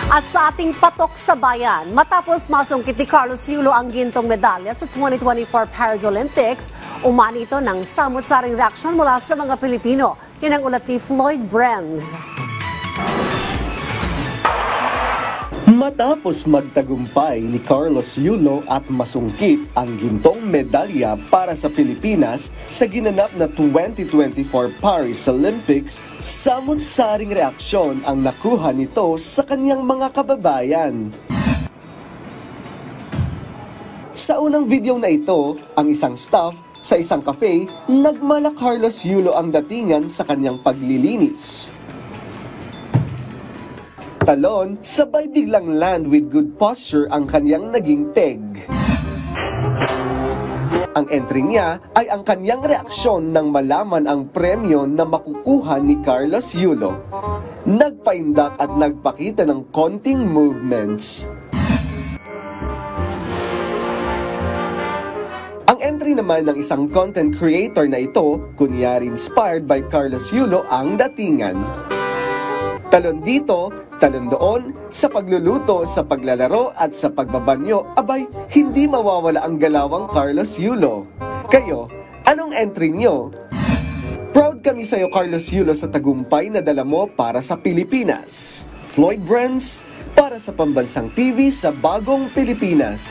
At sa ating patok sa bayan, matapos masungkit ni Carlos Yulo ang gintong medalya sa 2024 Paris Olympics, umani ito ng samot-saring reaksyon mula sa mga Pilipino. Yan ang ulat ni Floyd Brenz. Matapos magtagumpay ni Carlos Yulo at masungkit ang gintong medalya para sa Pilipinas sa ginanap na 2024 Paris Olympics, samot-saring reaksyon ang nakuha nito sa kanyang mga kababayan. Sa unang video na ito, ang isang staff sa isang cafe nagmala Carlos Yulo ang datingan sa kanyang paglilinis. Talon, sabay biglang land with good posture ang kanyang naging peg. Ang entry niya ay ang kanyang reaksyon nang malaman ang premyo na makukuha ni Carlos Yulo. Nagpaindak at nagpakita ng konting movements. Ang entry naman ng isang content creator na ito, kunyari inspired by Carlos Yulo ang datingan. Talon dito, talon doon, sa pagluluto, sa paglalaro at sa pagbabanyo, abay, hindi mawawala ang galawang Carlos Yulo. Kayo, anong entry nyo? Proud kami sa'yo Carlos Yulo sa tagumpay na dala mo para sa Pilipinas. Floyd Brenz, para sa Pambansang TV sa Bagong Pilipinas.